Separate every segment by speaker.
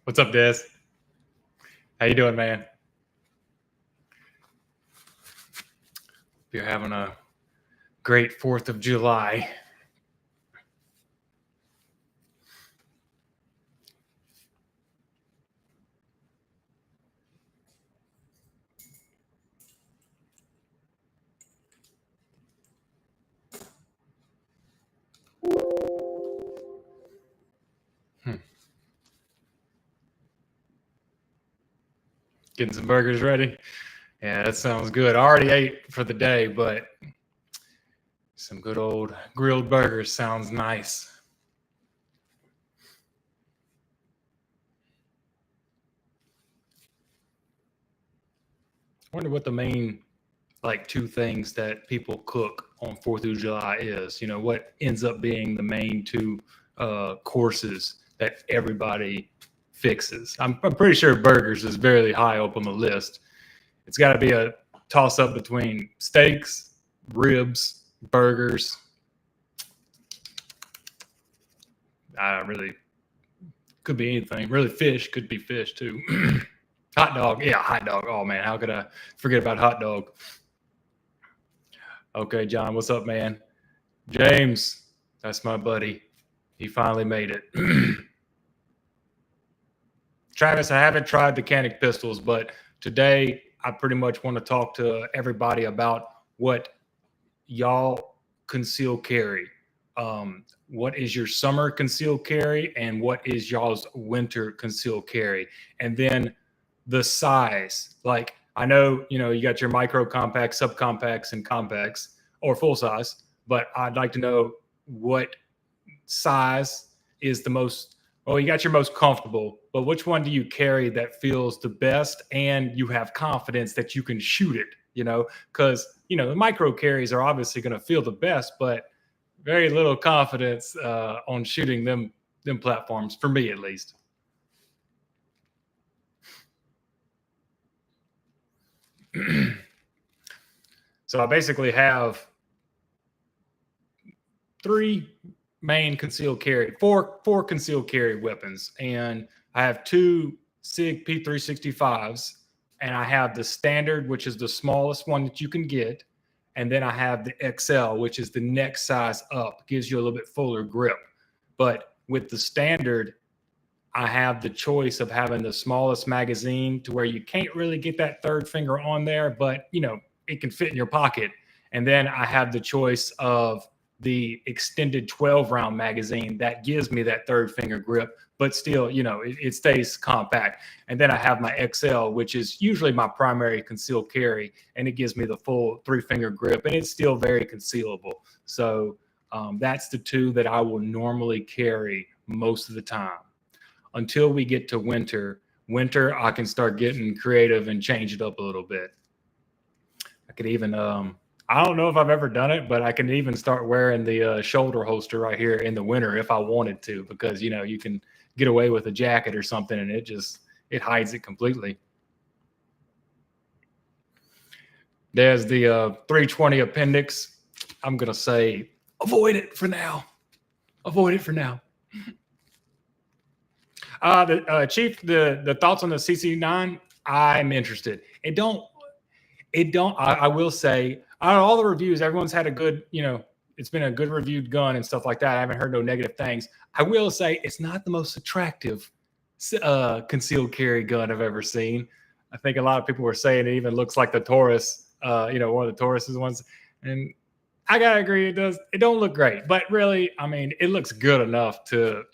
Speaker 1: What's up, Des? How you doing, man? Hope you're having a great 4th of July. Getting some burgers ready? Yeah, that sounds good. I already ate for the day, but some good old grilled burgers sounds nice. I wonder what the main, like, two things that people cook on 4th of July is. What ends up being the main two courses that everybody fixes. I'm pretty sure burgers is very high up on the list. It's got to be a toss-up between steaks, ribs, burgers. Could be anything. Really, fish could be fish too. Hot dog. Yeah, hot dog. Oh, man, how could I forget about hot dog? Okay, John, what's up, man? James, that's my buddy. He finally made it. Travis, I haven't tried the Canic pistols, but today I pretty much want to talk to everybody about what y'all conceal carry. What is your summer conceal carry and what is y'all's winter conceal carry? And then the size. Like, I know, you got your micro compacts, subcompacts, and compacts, or full size, but I'd like to know what size is the most, well, you got your most comfortable, but which one do you carry that feels the best and you have confidence that you can shoot it, because, the micro carries are obviously going to feel the best, but very little confidence on shooting them platforms, for me at least. So I basically have 3 main concealed carry, four concealed carry weapons, and I have 2 SIG P365s, and I have the standard, which is the smallest one that you can get, and then I have the XL, which is the next size up, gives you a little bit fuller grip. But with the standard, I have the choice of having the smallest magazine to where you can't really get that third finger on there, but it can fit in your pocket. And then I have the choice of the extended 12-round magazine that gives me that third finger grip, but still, it stays compact. And then I have my XL, which is usually my primary concealed carry, and it gives me the full 3-finger grip, and it's still very concealable. So that's the 2 that I will normally carry most of the time. Until we get to winter, I can start getting creative and change it up a little bit. I could even, I don't know if I've ever done it, but I can even start wearing the shoulder holster right here in the winter if I wanted to, because, you can get away with a jacket or something and it hides it completely. There's the 320 appendix. I'm going to say, avoid it for now. Avoid it for now. Chief, the thoughts on the CC9, I'm interested. I will say, out of all the reviews, everyone's had a good, it's been a good reviewed gun and stuff like that. I haven't heard no negative things. I will say it's not the most attractive concealed carry gun I've ever seen. I think a lot of people were saying it even looks like the Taurus, one of the Taurus's ones. And I gotta agree, it don't look great, but really, I mean, it looks good enough to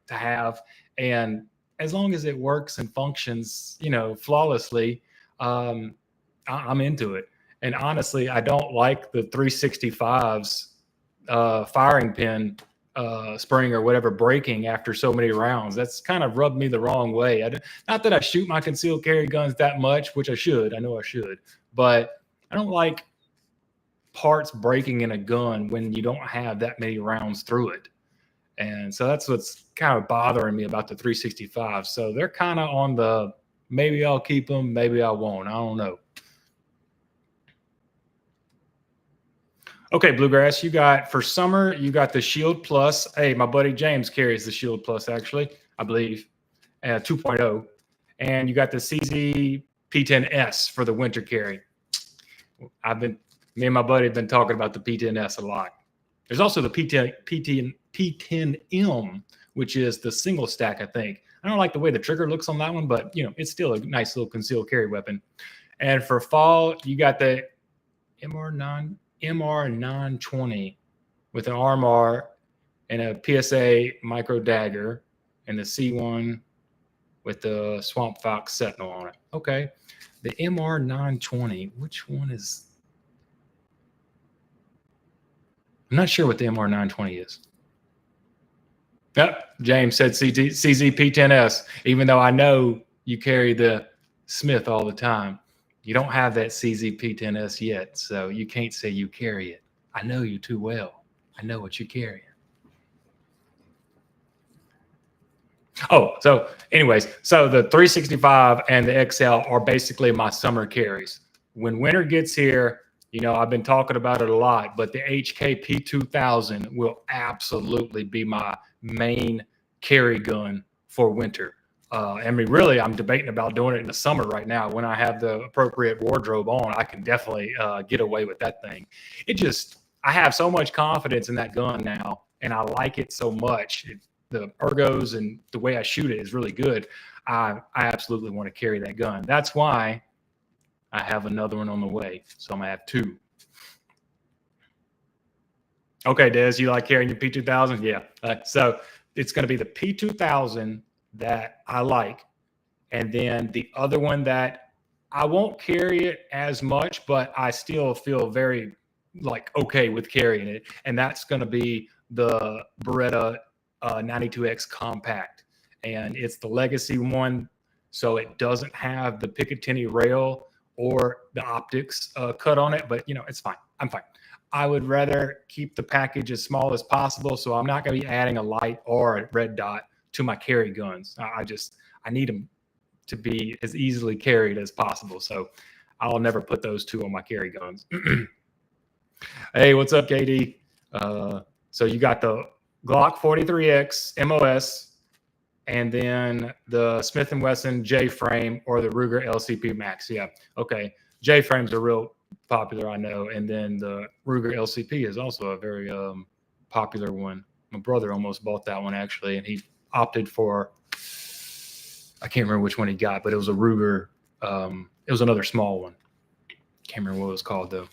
Speaker 1: have. And as long as it works and functions, flawlessly, I'm into it. And honestly, I don't like the 365's firing pin spring or whatever breaking after so many rounds. That's kind of rubbed me the wrong way. Not that I shoot my concealed carry guns that much, which I should. I know I should. But I don't like parts breaking in a gun when you don't have that many rounds through it. And so that's what's kind of bothering me about the 365. So they're kind of on the maybe I'll keep them, maybe I won't. I don't know. Okay, Bluegrass, for summer, you got the Shield Plus. Hey, my buddy James carries the Shield Plus, actually, I believe. 2.0, and you got the CZ P10S for the winter carry. Me and my buddy have been talking about the P10S a lot. There's also the P10M, which is the single stack, I think. I don't like the way the trigger looks on that one, but it's still a nice little concealed carry weapon. And for fall, you got the MR920 with an RMR and a PSA micro dagger, and the C1 with the Swamp Fox Sentinel on it. Okay, the MR920. Which one is? I'm not sure what the MR920 is. Yep, James said CZP10S, even though I know you carry the Smith all the time. You don't have that CZP10S yet, so you can't say you carry it. I know you too well. I know what you carry. Oh, so anyways, so the 365 and the XL are basically my summer carries. When winter gets here, I've been talking about it a lot, but the HK P2000 will absolutely be my main carry gun for winter. Really, I'm debating about doing it in the summer right now. When I have the appropriate wardrobe on, I can definitely get away with that thing. I have so much confidence in that gun now, and I like it so much. The ergos and the way I shoot it is really good. I absolutely want to carry that gun. That's why I have another one on the way. So I'm going to have two. Okay, Des, you like carrying your P2000? Yeah. So it's going to be the P2000 that I like. And then the other one that I won't carry it as much, but I still feel very okay with carrying it. And that's going to be the Beretta 92X Compact. And it's the legacy one. So it doesn't have the Picatinny rail or the optics cut on it, but it's fine. I'm fine. I would rather keep the package as small as possible, so I'm not going to be adding a light or a red dot to my carry guns. I need them to be as easily carried as possible, so I'll never put those two on my carry guns. Hey, what's up, KD? So you got the Glock 43X MOS, and then the Smith & Wesson J-frame or the Ruger LCP Max. Yeah, okay. J-frames are real popular, I know. And then the Ruger LCP is also a very popular one. My brother almost bought that one, actually, and he opted for, I can't remember which one he got, but it was a Ruger. It was another small one. Can't remember what it was called, though.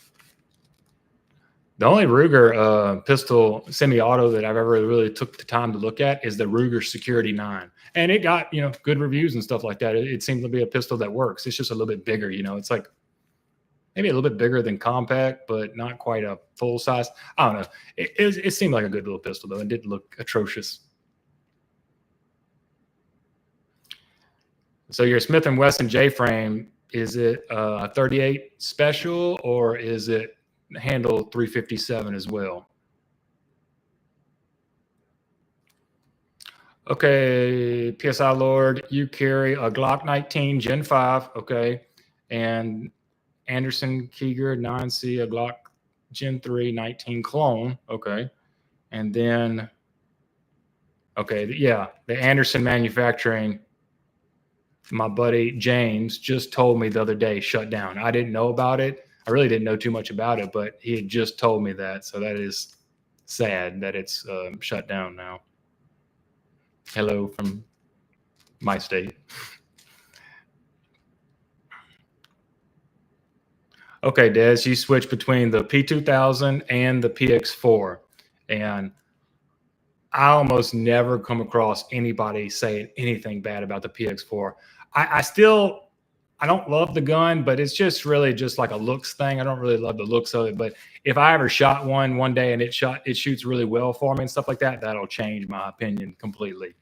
Speaker 1: The only Ruger pistol semi-auto that I've ever really took the time to look at is the Ruger Security 9. And it got, good reviews and stuff like that. It seemed to be a pistol that works. It's just a little bit bigger, It's like maybe a little bit bigger than compact, but not quite a full size. I don't know. It seemed like a good little pistol, though. It didn't look atrocious. So your Smith & Wesson J-frame, is it a 38 special or is it handle 357 as well? Okay, PSI Lord, you carry a Glock 19 Gen 5, okay, and Anderson Keeger 9C, a Glock Gen 3 19 clone, okay, and then, okay, yeah, the Anderson manufacturing, my buddy James just told me the other day shut down. I didn't know about it. I really didn't know too much about it, but he had just told me that. So that is sad that it's shut down now. Hello from my state. Okay, Des, you switch between the P2000 and the PX4. And I almost never come across anybody saying anything bad about the PX4. I don't love the gun, but it's just really just like a looks thing. I don't really love the looks of it, but if I ever shot one day and it shoots really well for me and stuff like that, that'll change my opinion completely.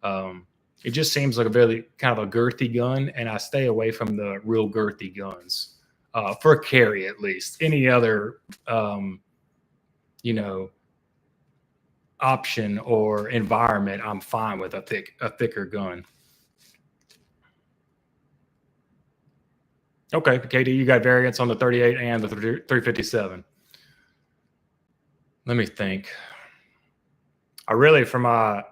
Speaker 1: It just seems like a very kind of a girthy gun, and I stay away from the real girthy guns for carry at least. Any other, option or environment, I'm fine with a thicker gun. Okay, KD, you got variants on the 38 and the 357. Let me think. I really, for my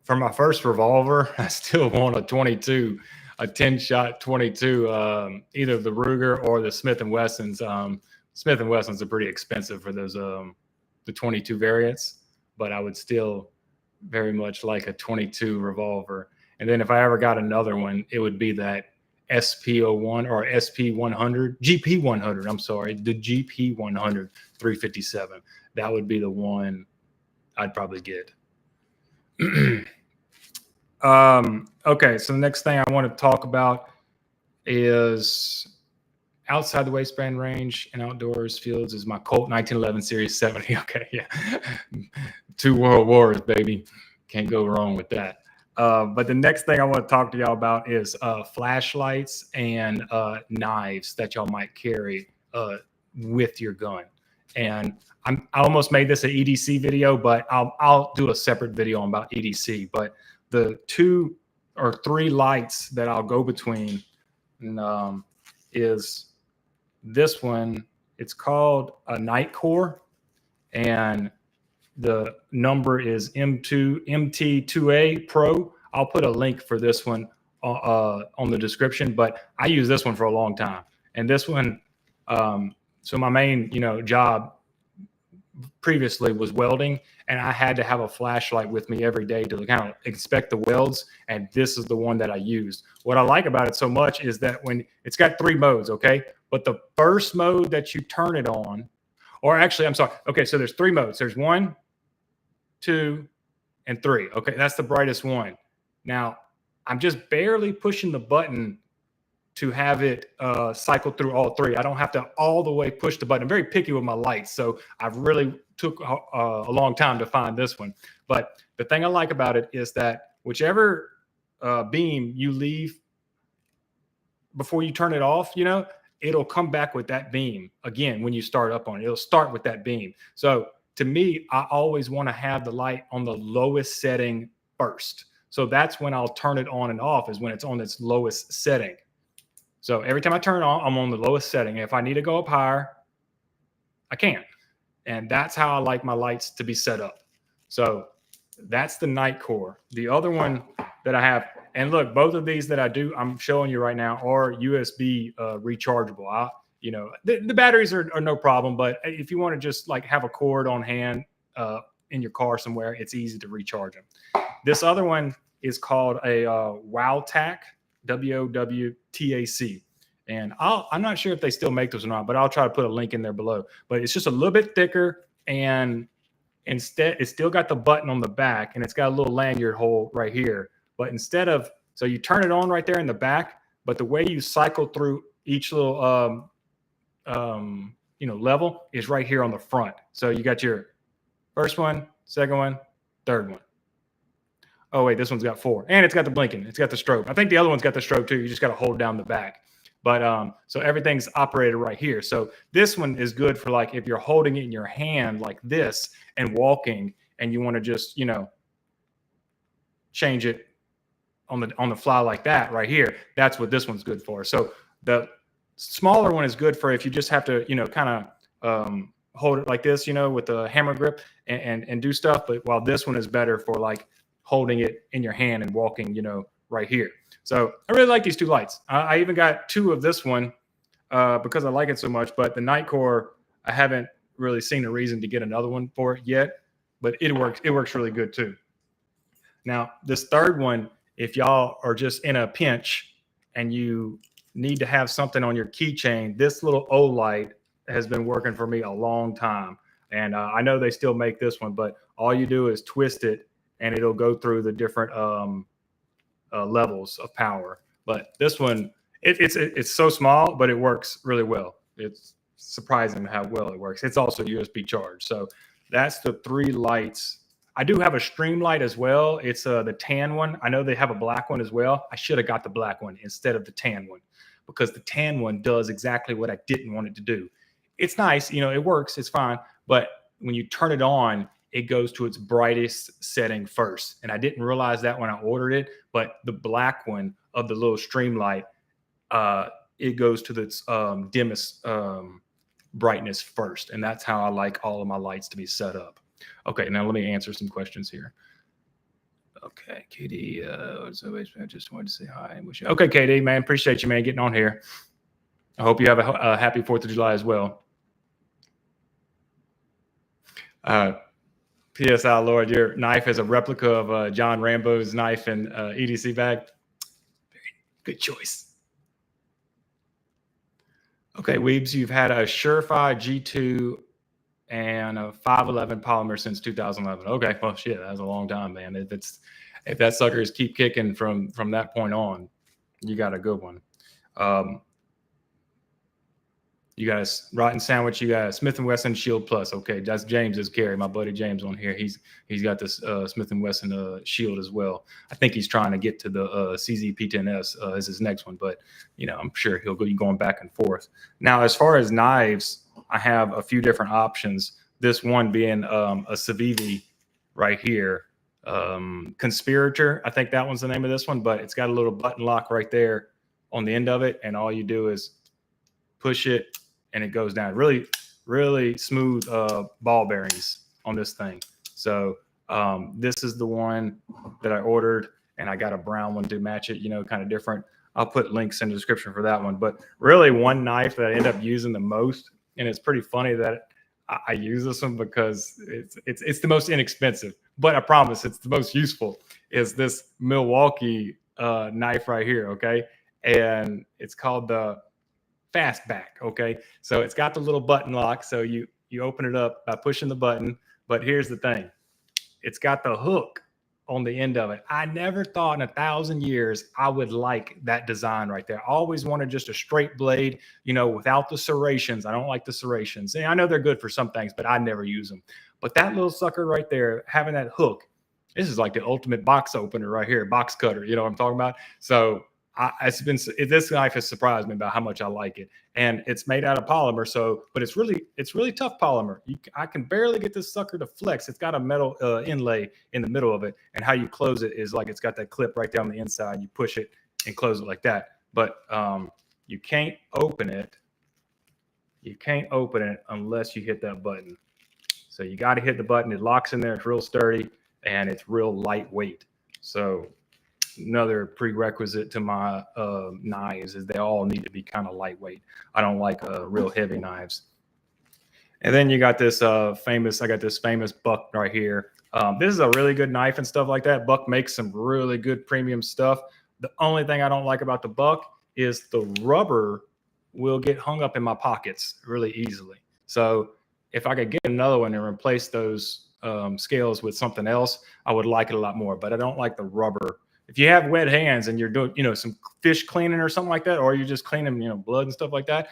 Speaker 1: for my first revolver, I still want a 22, a 10-shot 22, either the Ruger or the Smith & Wessons. Smith & Wessons are pretty expensive for those the 22 variants, but I would still very much like a 22 revolver. And then if I ever got another one, it would be that SP01 or SP100, GP100. I'm sorry, the GP100 357. That would be the one I'd probably get. Okay, so the next thing I want to talk about is outside the waistband range and outdoors fields is my Colt 1911 Series 70. Okay, yeah. 2 World Wars, baby. Can't go wrong with that. But the next thing I want to talk to y'all about is flashlights and knives that y'all might carry with your gun. And I almost made this an EDC video, but I'll do a separate video about EDC. But the 2 or 3 lights that I'll go between is this one. It's called a Night Core, and the number is MT2A Pro. I'll put a link for this one on the description, but I use this one for a long time. And this one, so my main, job previously was welding, and I had to have a flashlight with me every day to kind of inspect the welds. And this is the one that I used. What I like about it so much is that when it's got 3 modes, okay, but the first mode that you turn it on, or actually, I'm sorry. Okay, so there's 3 modes. There's 1, 2, and 3. Okay, that's the brightest one. Now, I'm just barely pushing the button to have it cycle through all 3. I don't have to all the way push the button. I'm very picky with my lights, so I've really took a long time to find this one. But the thing I like about it is that whichever beam you leave before you turn it off, it'll come back with that beam again when you start up on it. It'll start with that beam. So to me, I always want to have the light on the lowest setting first. So that's when I'll turn it on and off, is when it's on its lowest setting. So every time I turn it on, I'm on the lowest setting. If I need to go up higher, I can. And that's how I like my lights to be set up. So that's the Night Core. The other one that I have, and look, both of these that I'm showing you right now are USB rechargeable. The batteries are no problem, but if you want to just like have a cord on hand in your car somewhere, it's easy to recharge them. This other one is called a Wowtac, WOWTAC. And I'm not sure if they still make those or not, but I'll try to put a link in there below. But it's just a little bit thicker, and instead it's still got the button on the back, and it's got a little lanyard hole right here. But instead of, so you turn it on right there in the back, but the way you cycle through each little level is right here on the front. So you got your first one, second one, third one. Oh wait, this one's got 4, and it's got the blinking. It's got the strobe. I think the other one's got the strobe too. You just got to hold down the back. But so everything's operated right here. So this one is good for like if you're holding it in your hand like this and walking, and you want to just change it on the fly like that right here. That's what this one's good for. So the smaller one is good for if you just have to kind of hold it like this, with a hammer grip and do stuff. But while this one is better for like holding it in your hand and walking, right here. So I really like these 2 lights. I even got 2 of this one because I like it so much. But the Night Core, I haven't really seen a reason to get another one for it yet. But it works. It works really good too. Now, this third one, if y'all are just in a pinch and you need to have something on your keychain, this little O light has been working for me a long time. And I know they still make this one, but all you do is twist it and it'll go through the different levels of power. But this one, it's so small, but it works really well. It's surprising how well it works. It's also USB charged. So that's the 3 lights. I do have a stream light as well. It's the tan one. I know they have a black one as well. I should have got the black one instead of the tan one, because the tan one does exactly what I didn't want it to do. It's nice, it works, it's fine. But when you turn it on, it goes to its brightest setting first. And I didn't realize that when I ordered it, but the black one of the little stream light, it goes to its dimmest brightness first. And that's how I like all of my lights to be set up. Okay, now let me answer some questions here. Okay, KD. I just wanted to say hi and wish you. Okay, KD, man, appreciate you, man, getting on here. I hope you have a happy 4th of July as well. PSI Lord, your knife is a replica of John Rambo's knife and EDC bag. Very good choice. Okay, Weebs, you've had a Surefire G2 and a 511 polymer since 2011. Okay, well, shit, that's a long time, man. If that sucker is keep kicking from that point on, you got a good one. You got a Rotten Sandwich. You got a Smith & Wesson Shield Plus. Okay, that's James's carry. My buddy James on here. He's got this Smith & Wesson Shield as well. I think he's trying to get to the CZ P10S as his next one, but I'm sure he'll be going back and forth. Now, as far as knives, I have a few different options. This one being a Civivi right here. Conspirator, I think that one's the name of this one, but it's got a little button lock right there on the end of it, and all you do is push it and it goes down. Really, really smooth ball bearings on this thing. So this is the one that I ordered, and I got a brown one to match it, kind of different. I'll put links in the description for that one. But really, one knife that I end up using the most, and it's pretty funny that I use this one because it's the most inexpensive, but I promise it's the most useful, is this Milwaukee knife right here, okay? And it's called the Fastback, okay? So it's got the little button lock, so you open it up by pushing the button, but here's the thing. It's got the hook on the end of it. I never thought in 1,000 years I would like that design right there. I always wanted just a straight blade, without the serrations. I don't like the serrations. And I know they're good for some things, but I never use them. But that little sucker right there, having that hook, this is like the ultimate box opener right here, box cutter. You know what I'm talking about? So this knife has surprised me about how much I like it, and it's made out of polymer. So, but it's really tough polymer. I can barely get this sucker to flex. It's got a metal inlay in the middle of it, and how you close it is like it's got that clip right down the inside. You push it and close it like that. But you can't open it. You can't open it unless you hit that button. So you got to hit the button. It locks in there. It's real sturdy and it's real lightweight. So another prerequisite to my knives is they all need to be kind of lightweight. I don't like real heavy knives. And then you got this famous Buck right here. This is a really good knife and stuff like that. Buck makes some really good premium stuff. The only thing I don't like about the Buck is the rubber will get hung up in my pockets really easily. So if I could get another one and replace those scales with something else, I would like it a lot more, but I don't like the rubber. If you have wet hands and you're doing, some fish cleaning or something like that, or you're just cleaning, blood and stuff like that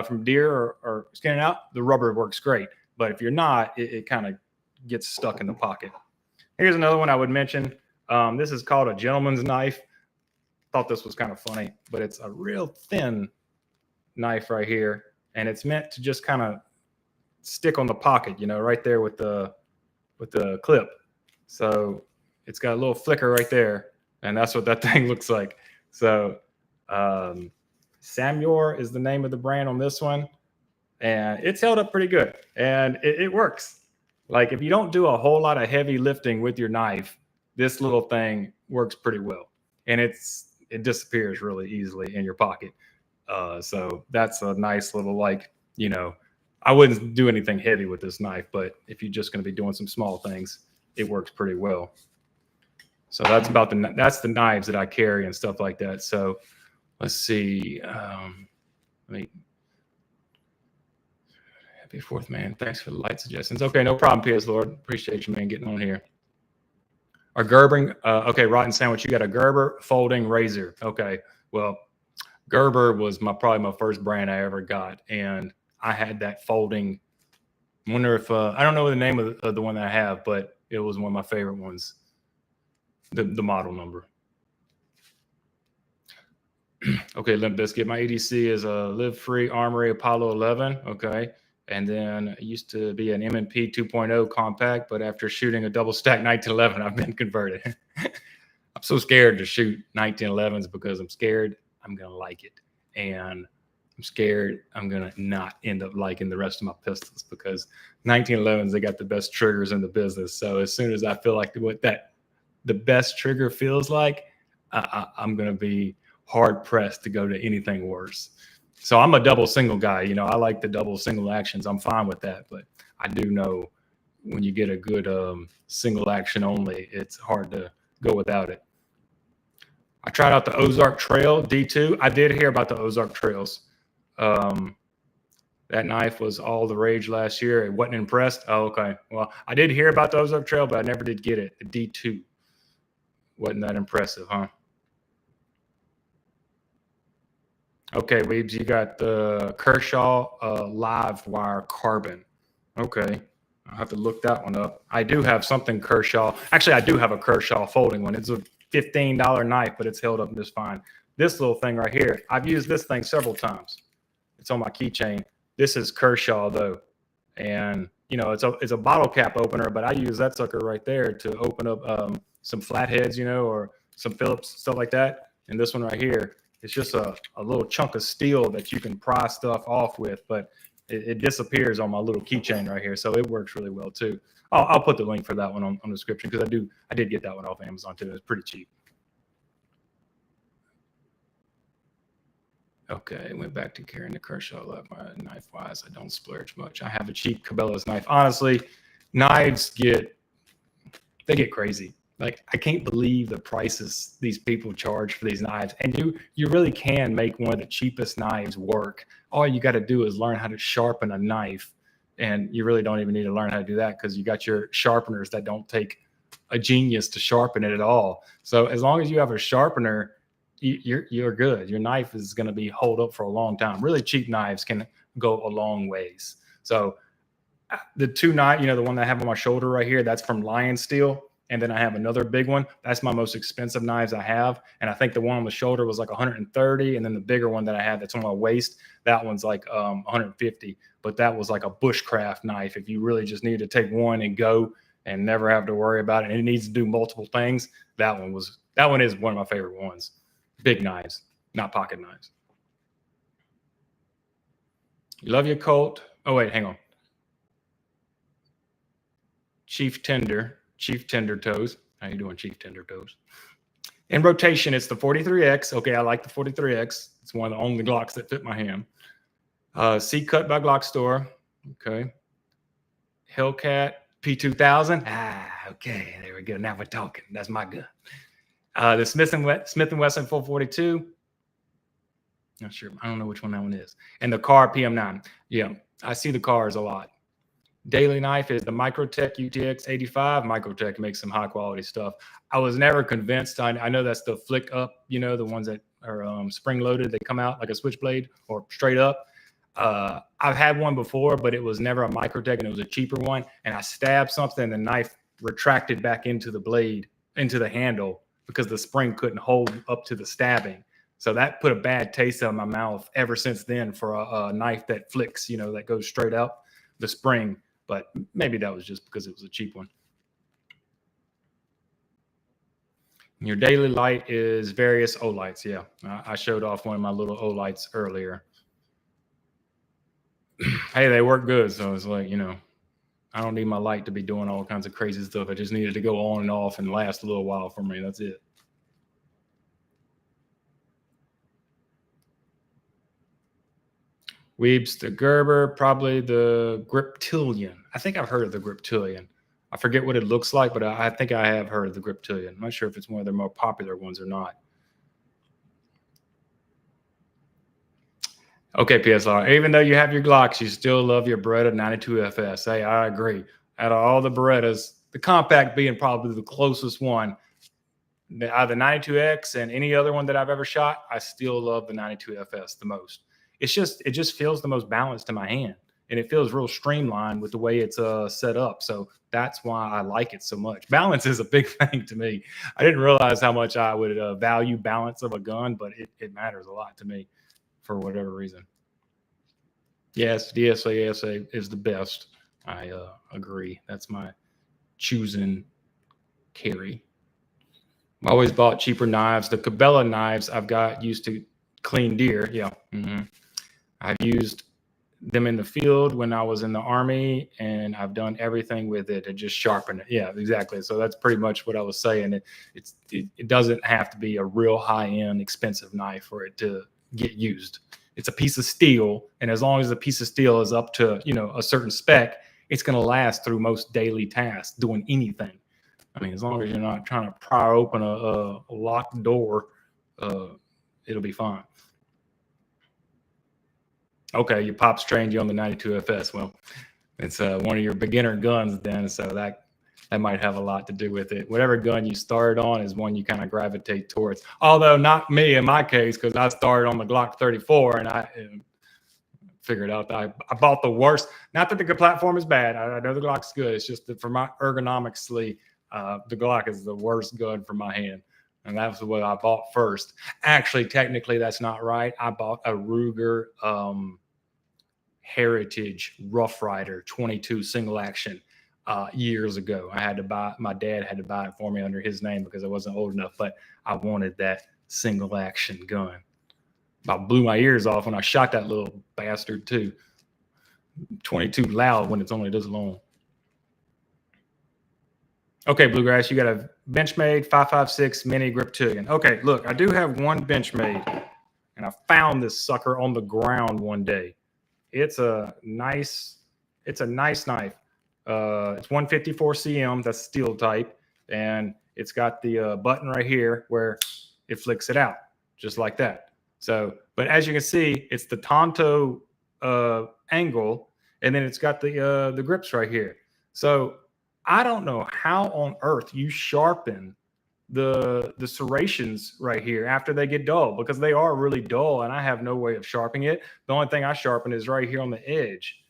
Speaker 1: from deer or skinning out, the rubber works great. But if you're not, it kind of gets stuck in the pocket. Here's another one I would mention. This is called a gentleman's knife. Thought this was kind of funny, but it's a real thin knife right here, and it's meant to just kind of stick on the pocket, right there with the clip. So it's got a little flicker right there. And that's what that thing looks like. So Samuel is the name of the brand on this one. And it's held up pretty good. And it works. Like if you don't do a whole lot of heavy lifting with your knife, this little thing works pretty well. And it disappears really easily in your pocket. So that's a nice little, I wouldn't do anything heavy with this knife, but if you're just going to be doing some small things, it works pretty well. So that's the knives that I carry and stuff like that. So let's see. Happy 4th, man. Thanks for the light suggestions. Okay, no problem, PS Lord. Appreciate you, man, getting on here. Our Gerber, okay, Rotten Sandwich. You got a Gerber folding razor. Okay, well, Gerber was probably my first brand I ever got, and I had that folding. Wonder if I don't know the name of the one that I have, but it was one of my favorite ones. The model number. Okay, Limp Bizkit. My EDC is a Live Free Armory Apollo 11. Okay. And then it used to be an M&P 2.0 compact, but after shooting a double stack 1911, I've been converted. I'm so scared to shoot 1911s because I'm scared I'm going to like it. And I'm scared I'm going to not end up liking the rest of my pistols because 1911s, they got the best triggers in the business. So as soon as I feel like the best trigger feels like, I'm going to be hard pressed to go to anything worse. So I'm a double single guy. You know, I like the double single actions. I'm fine with that. But I do know when you get a good single action only, it's hard to go without it. I tried out the Ozark Trail D2. I did hear about the Ozark Trails. That knife was all the rage last year. It wasn't impressed. Oh, okay. Well, I did hear about the Ozark Trail, but I never did get it. The D2 wasn't that impressive, huh? Okay, Weebs, you got the Kershaw Live Wire Carbon. Okay, I'll have to look that one up. I do have something Kershaw. Actually, I do have a Kershaw folding one. It's a $15 knife, but it's held up just fine. This little thing right here, I've used this thing several times. It's on my keychain. This is Kershaw though, and you know it's a bottle cap opener, but I use that sucker right there to open up some flatheads, you know, or some Phillips, stuff like that. And this one right here, it's just a little chunk of steel that you can pry stuff off with, but it disappears on my little keychain right here, so it works really well too. I'll put the link for that one on the description because I did get that one off Amazon too. It's pretty cheap. Okay, went back to carrying the Kershaw knife wise. I don't splurge much. I have a cheap Cabela's knife. Honestly, knives get crazy. Like I can't believe the prices these people charge for these knives. And you really can make one of the cheapest knives work. All you got to do is learn how to sharpen a knife. And you really don't even need to learn how to do that because you got your sharpeners that don't take a genius to sharpen it at all. So as long as you have a sharpener, you're good. Your knife is going to be hold up for a long time. Really cheap knives can go a long ways. So the two knife, you know, the one that I have on my shoulder right here, that's from Lion Steel. And then I have another big one. That's my most expensive knives I have. And I think the one on the shoulder was like 130. And then the bigger one that I have that's on my waist, that one's like 150. But that was like a bushcraft knife. If you really just needed to take one and go and never have to worry about it, and it needs to do multiple things, that one is one of my favorite ones. Big knives, not pocket knives. You love your Colt. Oh, wait, hang on. Chief Tender Toes. How you doing, Chief Tender Toes? In rotation, it's the 43X. Okay, I like the 43X. It's one of the only Glocks that fit my hand. C-Cut by Glock Store. Okay. Hellcat P2000. Okay, there we go. Now we're talking. That's my gun. The Smith & Wesson 442. Not sure. I don't know which one that one is. And the Car PM9. Yeah, I see the cars a lot. Daily knife is the Microtech UTX 85. Microtech makes some high quality stuff. I was never convinced. I know that's the flick up, you know, the ones that are spring loaded. They come out like a switchblade or straight up. I've had one before, but it was never a Microtech and it was a cheaper one. And I stabbed something and the knife retracted back into the blade, into the handle because the spring couldn't hold up to the stabbing. So that put a bad taste in my mouth ever since then for a knife that flicks, you know, that goes straight up the spring. But maybe that was just because it was a cheap one. Your daily light is various O-lights. Yeah, I showed off one of my little O-lights earlier. Hey, they work good. So it's like, you know, I don't need my light to be doing all kinds of crazy stuff. I just needed to go on and off and last a little while for me. That's it. Weebs, the Gerber, probably the Griptilian. I think I've heard of the Griptilian. I forget what it looks like, but I think I have heard of the Griptilian. I'm not sure if it's one of their more popular ones or not. Okay, PSR. Even though you have your Glocks, you still love your Beretta 92FS. Hey, I agree. Out of all the Berettas, the compact being probably the closest one, out of the 92X and any other one that I've ever shot, I still love the 92FS the most. It just feels the most balanced to my hand, and it feels real streamlined with the way it's set up. So that's why I like it so much. Balance is a big thing to me. I didn't realize how much I would value balance of a gun, but it matters a lot to me for whatever reason. Yes, DSA is the best. I agree. That's my choosing carry. I've always bought cheaper knives. The Cabela knives I've got used to clean deer. Yeah. I've used them in the field when I was in the Army, and I've done everything with it to just sharpen it. Yeah, exactly. So that's pretty much what I was saying. It doesn't have to be a real high-end, expensive knife for it to get used. It's a piece of steel, and as long as the piece of steel is up to, you know, a certain spec, it's going to last through most daily tasks doing anything. I mean, as long as you're not trying to pry open a locked door, it'll be fine. Okay, your pops trained you on the 92 FS. Well, it's one of your beginner guns then, so that might have a lot to do with it. Whatever gun you started on is one you kind of gravitate towards. Although not me in my case, because I started on the Glock 34 and I figured out that I bought the worst. Not that the platform is bad. I know the Glock's good. It's just that for my ergonomically, the Glock is the worst gun for my hand. And that's what I bought first. Actually, technically, that's not right. I bought a Ruger Heritage Rough Rider 22 single action years ago. My dad had to buy it for me under his name because I wasn't old enough, but I wanted that single action gun. I blew my ears off when I shot that little bastard too. 22 loud when it's only this long. Okay, Bluegrass, you got a Benchmade 5.56 mini grip Tugan. Okay, look, I do have one Benchmade, and I found this sucker on the ground one day. It's a nice knife. It's 154 cm, that's steel type, and it's got the button right here where it flicks it out, just like that. So, but as you can see, it's the Tonto angle, and then it's got the grips right here. So I don't know how on earth you sharpen the serrations right here after they get dull, because they are really dull and I have no way of sharpening it. The only thing I sharpen is right here on the edge.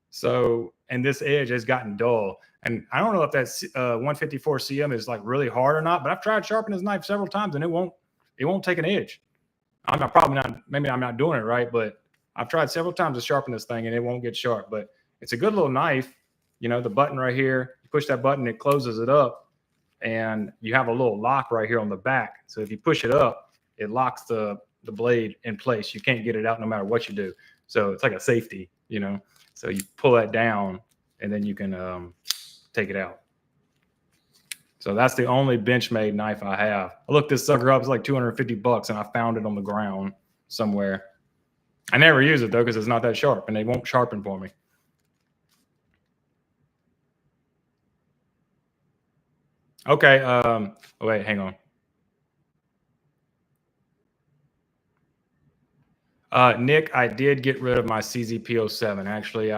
Speaker 1: So, and this edge has gotten dull. And I don't know if that's 154 cm is like really hard or not, but I've tried sharpening this knife several times and it won't take an edge. Maybe I'm not doing it right, but I've tried several times to sharpen this thing and it won't get sharp. But it's a good little knife. You know, the button right here, you push that button, it closes it up, and you have a little lock right here on the back. So if you push it up, it locks the blade in place. You can't get it out no matter what you do. So it's like a safety, you know. So you pull that down and then you can take it out. So that's the only Benchmade knife I have. I looked this sucker up, it's like $250 and I found it on the ground somewhere. I never use it though because it's not that sharp and they won't sharpen for me. Okay, oh wait, hang on. Nick, I did get rid of my CZP07. Actually,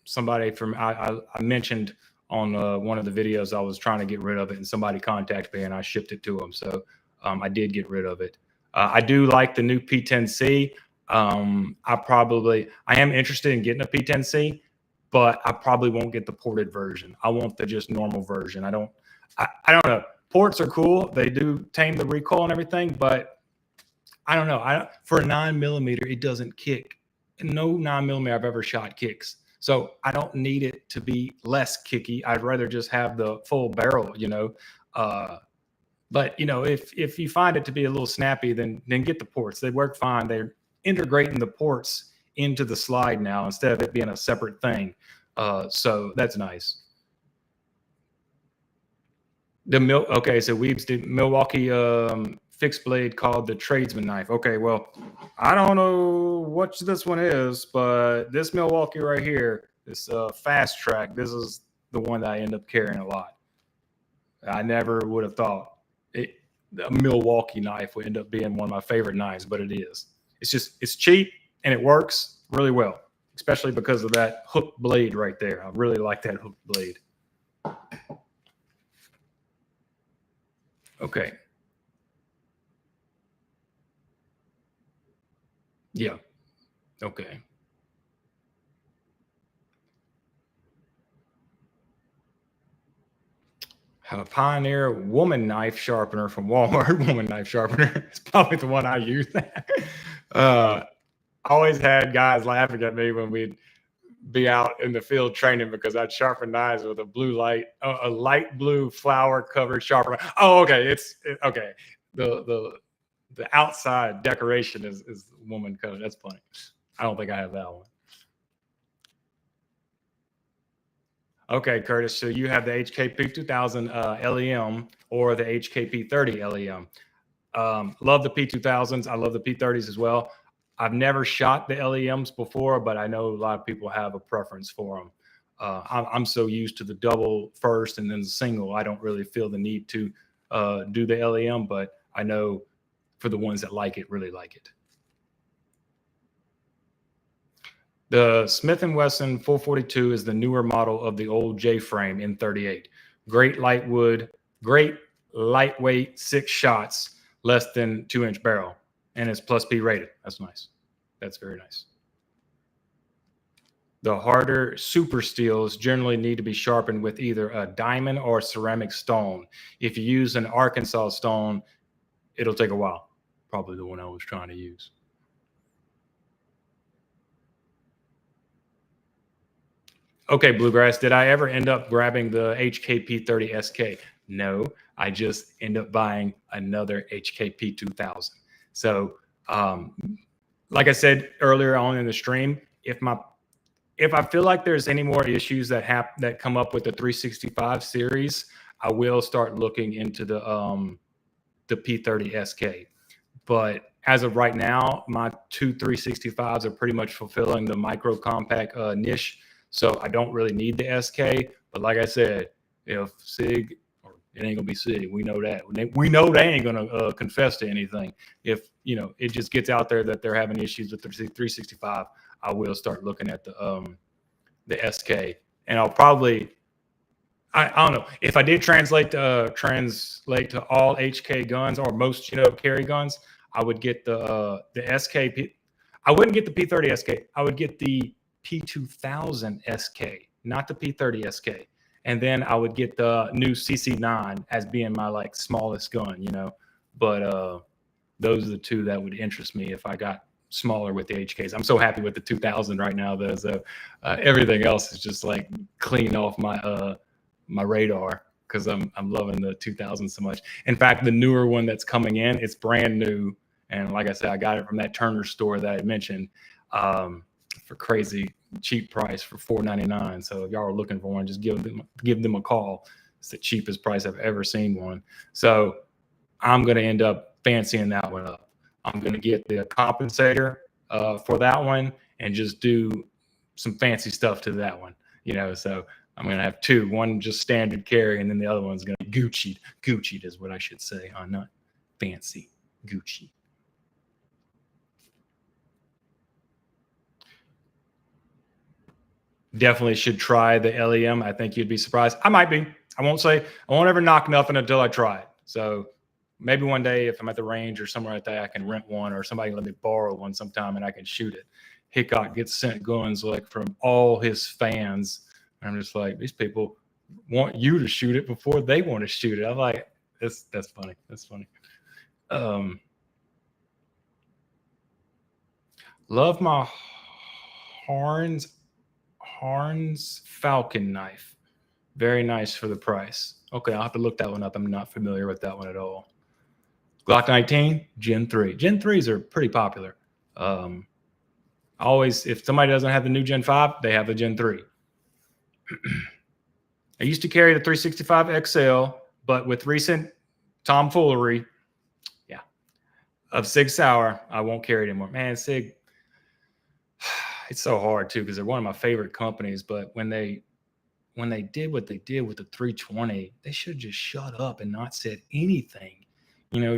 Speaker 1: somebody from I mentioned on one of the videos I was trying to get rid of it, and somebody contacted me, and I shipped it to them. So I did get rid of it. I do like the new P10C. I am interested in getting a P10C, but I probably won't get the ported version. I want the just normal version. I don't know. Ports are cool. They do tame the recoil and everything, but I don't know. For a 9mm, it doesn't kick. No 9mm I've ever shot kicks. So I don't need it to be less kicky. I'd rather just have the full barrel, you know. But you know, if you find it to be a little snappy, then get the ports. They work fine. They're integrating the ports into the slide now instead of it being a separate thing. So that's nice. Okay, so Weebs did Milwaukee fixed blade called the Tradesman knife. Okay, well, I don't know what this one is, but this Milwaukee right here, this Fast Track, this is the one that I end up carrying a lot. I never would have thought a Milwaukee knife would end up being one of my favorite knives, but it is. It's cheap and it works really well, especially because of that hooked blade right there. I really like that hooked blade. Okay. Yeah. Okay. Have a Pioneer woman knife sharpener from Walmart. Woman knife sharpener. It's probably the one I use. I always had guys laughing at me when we'd be out in the field training because I'd sharpen knives with a light blue flower covered sharpener. Oh, okay. Okay. The outside decoration is woman colored. That's funny. I don't think I have that one. Okay, Curtis. So you have the HKP 2000 LEM or the HKP 30 LEM. Love the P2000s. I love the P30s as well. I've never shot the LEMs before, but I know a lot of people have a preference for them. I'm so used to the double first and then the single. I don't really feel the need to do the LEM, but I know for the ones that like it, really like it. The Smith & Wesson 442 is the newer model of the old J-frame in 38. Great light wood, great lightweight, 6 shots, less than 2-inch barrel, and it's plus P rated. That's nice. That's very nice. The harder super steels generally need to be sharpened with either a diamond or ceramic stone. If you use an Arkansas stone, it'll take a while. Probably the one I was trying to use. Okay, Bluegrass, did I ever end up grabbing the HKP 30 SK? No, I just end up buying another HKP 2000. So, like I said earlier on in the stream, if I feel like there's any more issues that come up with the 365 series, I will start looking into the P30 SK. But as of right now, my two 365s are pretty much fulfilling the micro compact niche. So I don't really need the SK. But like I said, if SIG, or it ain't gonna be SIG, we know that. We know they ain't gonna confess to anything. If it just gets out there that they're having issues with the 365, I will start looking at the SK, and I'll probably. I don't know if I did translate to all HK guns or most carry guns. I would get the SK. I wouldn't get the P30 SK. I would get the P2000 SK, not the P30 SK. And then I would get the new CC9 as being my smallest gun, But those are the two that would interest me if I got smaller with the HKs. I'm so happy with the 2000 right now, though. So everything else is just clean off my radar because I'm loving the 2000 so much. In fact, the newer one that's coming in, it's brand new. And like I said, I got it from that Turner store that I mentioned for crazy cheap price for $4.99. So if y'all are looking for one, just give them a call. It's the cheapest price I've ever seen one. So I'm going to end up fancying that one up. I'm going to get the compensator for that one and just do some fancy stuff to that one, So I'm going to have two, one just standard carry, and then the other one's going to be Gucci'd. Gucci'd is what I should say, not fancy. Gucci. Definitely should try the LEM. I think you'd be surprised. I might be. I won't ever knock nothing until I try it. So maybe one day if I'm at the range or somewhere like that, I can rent one or somebody can let me borrow one sometime and I can shoot it. Hickok gets sent guns from all his fans. And I'm just like, these people want you to shoot it before they want to shoot it. I'm like, that's funny. That's funny. Love my Harns Falcon knife. Very nice for the price. Okay, I'll have to look that one up. I'm not familiar with that one at all. Glock 19, Gen 3. Gen 3s are pretty popular. Always, if somebody doesn't have the new Gen 5, they have the Gen 3. I used to carry the 365 XL, but with recent tomfoolery, of Sig Sauer, I won't carry it anymore. Man, Sig, it's so hard too because they're one of my favorite companies. But when they did what they did with the 320, they should have just shut up and not said anything.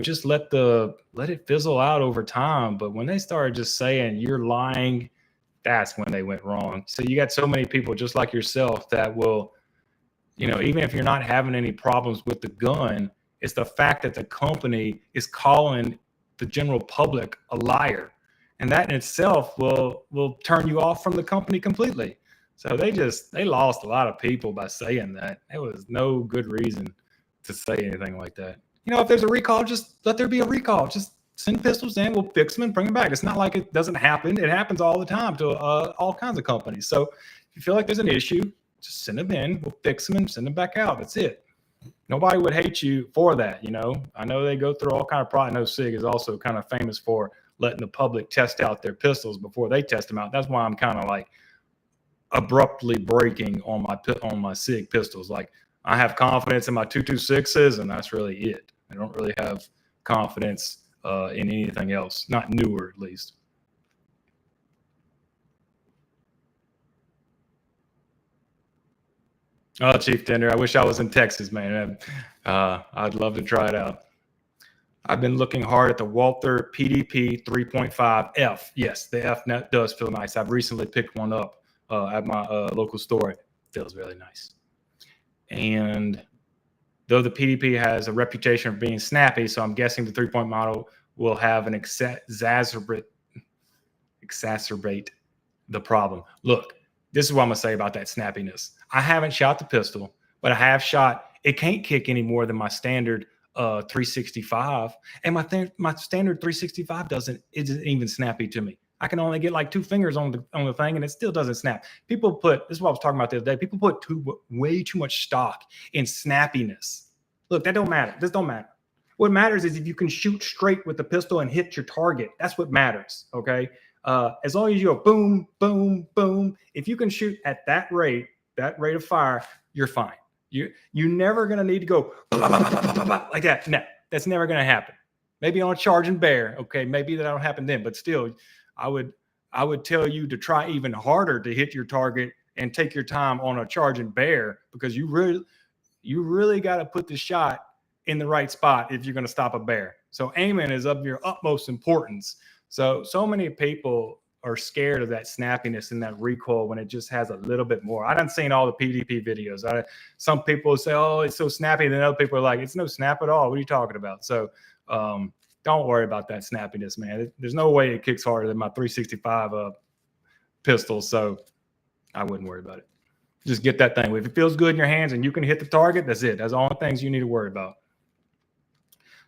Speaker 1: Just let it fizzle out over time. But when they started just saying you're lying, that's when they went wrong. So you got so many people just like yourself that will, even if you're not having any problems with the gun, it's the fact that the company is calling the general public a liar. And that in itself will turn you off from the company completely. So they lost a lot of people by saying that. There was no good reason to say anything like that. If there's a recall, just let there be a recall. Just send pistols in, we'll fix them and bring them back. It's not like it doesn't happen. It happens all the time to all kinds of companies. So if you feel like there's an issue, just send them in, we'll fix them and send them back out. That's it. Nobody would hate you for that, I know they go through all kind of problems. I know SIG is also kind of famous for letting the public test out their pistols before they test them out. That's why I'm kind of abruptly breaking on my SIG pistols. Like, I have confidence in my 226s, and that's really it. I don't really have confidence in anything else, not newer at least. Oh, Chief Tender, I wish I was in Texas, man. I'd love to try it out. I've been looking hard at the Walther PDP 3.5F. Yes, the F net does feel nice. I've recently picked one up at my local store. It feels really nice. And though the PDP has a reputation of being snappy, so I'm guessing the 3-point model will have an exacerbate the problem. Look, this is what I'm going to say about that snappiness. I haven't shot the pistol, but I have shot. It can't kick any more than my standard 365, and my standard 365 isn't even snappy to me. I can only get like 2 fingers on the thing, and it still doesn't snap. People put, this is what I was talking about the other day, people put way too much stock in snappiness. Look, that don't matter. This don't matter. What matters is if you can shoot straight with the pistol and hit your target. That's what matters, okay? As long as you go boom, boom, boom, if you can shoot at that rate of fire, you're fine. You're never going to need to go like that. No, that's never going to happen. Maybe on a charging bear, okay, maybe that'll happen then, but still, I would tell you to try even harder to hit your target and take your time on a charging bear, because you really got to put the shot in the right spot if you're going to stop a bear. So aiming is of your utmost importance. So many people are scared of that snappiness and that recoil when it just has a little bit more. I done seen all the PDP videos. Some people say, oh, it's so snappy. Then other people are like, it's no snap at all. What are you talking about? So don't worry about that snappiness, man. There's no way it kicks harder than my 365 pistol. So I wouldn't worry about it. Just get that thing. If it feels good in your hands and you can hit the target, that's it. That's all the things you need to worry about.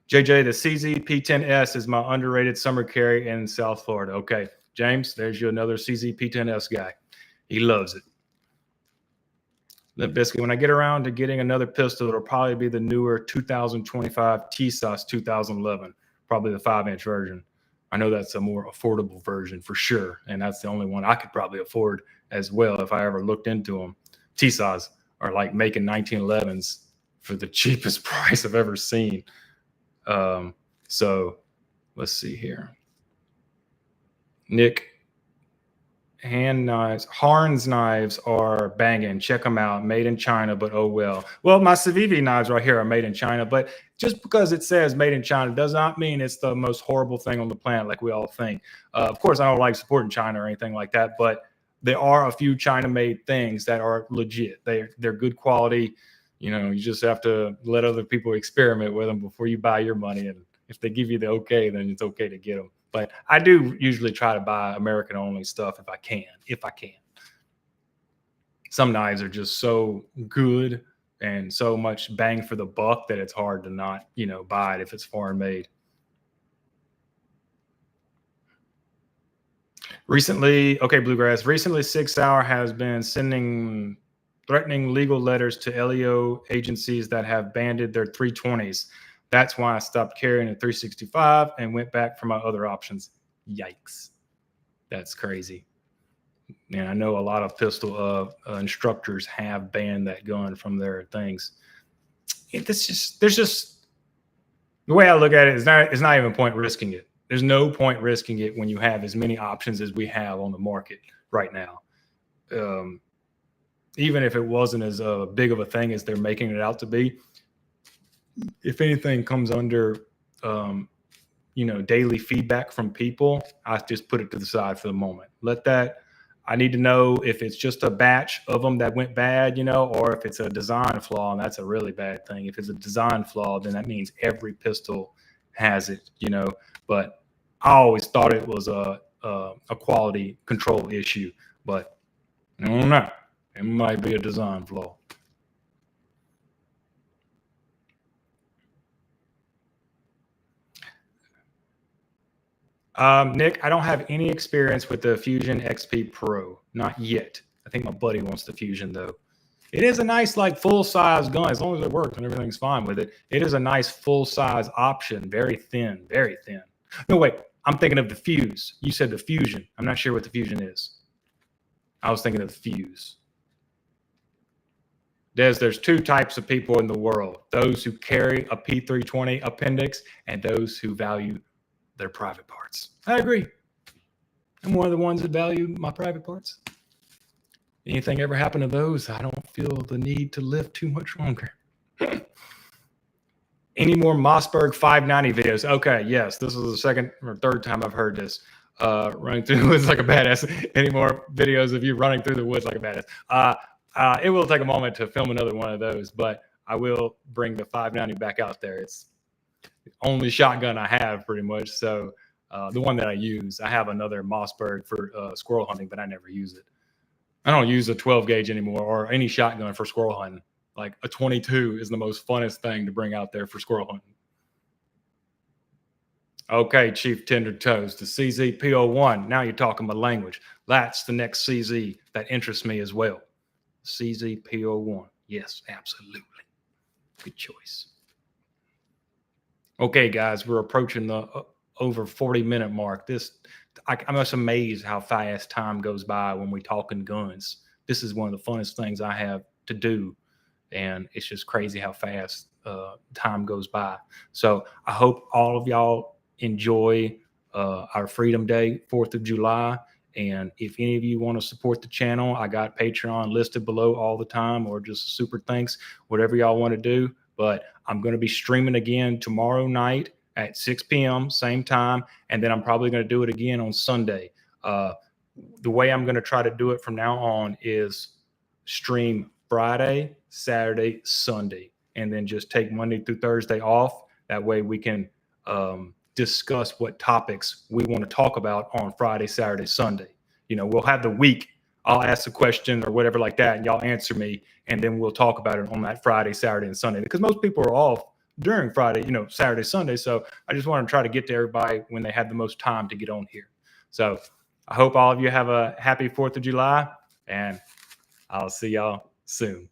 Speaker 1: JJ, the CZ P10S is my underrated summer carry in South Florida. Okay, James, there's you another CZ P10S guy. He loves it. Biscuit, when I get around to getting another pistol, it'll probably be the newer 2025 TSOS 2011, probably the 5-inch version. I know that's a more affordable version for sure, and that's the only one I could probably afford as well if I ever looked into them. TSOS are like making 1911s for the cheapest price I've ever seen. So let's see here. Nick, Harns knives are banging. Check them out. Made in China, but oh well. Well, my Civivi knives right here are made in China, but just because it says made in China does not mean it's the most horrible thing on the planet like we all think. Of course, I don't like supporting China or anything like that, but there are a few China-made things that are legit. They're good quality. You know, you just have to let other people experiment with them before you buy your money. And if they give you the okay, then it's okay to get them. But I do usually try to buy American-only stuff if I can. Some knives are just so good and so much bang for the buck that it's hard to not, buy it if it's foreign made. Recently, Bluegrass, Sig Sauer has been sending threatening legal letters to LEO agencies that have banded their 320s. That's why I stopped carrying a 365 and went back for my other options. Yikes. That's crazy. And I know a lot of pistol instructors have banned that gun from their things. There's just the way I look at it is it's not even point risking it. There's no point risking it when you have as many options as we have on the market right now. Even if it wasn't as big of a thing as they're making it out to be, if anything comes under, daily feedback from people, I just put it to the side for the moment. I need to know if it's just a batch of them that went bad, or if it's a design flaw, and that's a really bad thing. If it's a design flaw, then that means every pistol has it, But I always thought it was a quality control issue, but I don't know. It might be a design flaw. Nick, I don't have any experience with the Fusion XP Pro. Not yet. I think my buddy wants the Fusion, though. It is a nice, full-size gun. As long as it works and everything's fine with it. It is a nice full-size option. Very thin, very thin. No, wait. I'm thinking of the Fuse. You said the Fusion. I'm not sure what the Fusion is. I was thinking of the fuse. There's two types of people in the world: those who carry a P320 appendix and those who value their private parts. I agree. I'm one of the ones that value my private parts. Anything ever happen to those, I don't feel the need to live too much longer. Any more Mossberg 590 videos? Okay, yes. This is the second or third time I've heard this. Running through the woods like a badass. Any more videos of you running through the woods like a badass? It will take a moment to film another one of those, but I will bring the 590 back out there. It's the only shotgun I have, pretty much. So the one that I use, I have another Mossberg for squirrel hunting, but I never use it. I don't use a 12 gauge anymore or any shotgun for squirrel hunting. Like a 22 is the most funnest thing to bring out there for squirrel hunting. Okay, Chief Tender Toes, the CZP01. Now you're talking my language. That's the next CZ that interests me as well. CZP01. Yes, absolutely. Good choice. Okay, guys, we're approaching the over 40-minute mark. I'm just amazed how fast time goes by when we talking guns. This is one of the funnest things I have to do. And it's just crazy how fast time goes by. So I hope all of y'all enjoy our Freedom Day, 4th of July. And if any of you want to support the channel, I got Patreon listed below all the time, or just super thanks, whatever y'all want to do. But I'm going to be streaming again tomorrow night at 6 p.m., same time. And then I'm probably going to do it again on Sunday. The way I'm going to try to do it from now on is stream Friday, Saturday, Sunday, and then just take Monday through Thursday off. That way we can discuss what topics we want to talk about on Friday, Saturday, Sunday. You know, we'll have the week. I'll ask a question or whatever like that, and y'all answer me, and then we'll talk about it on that Friday, Saturday, and Sunday, because most people are off during Friday, Saturday, Sunday. So I just want to try to get to everybody when they have the most time to get on here. So I hope all of you have a happy 4th of July, and I'll see y'all soon.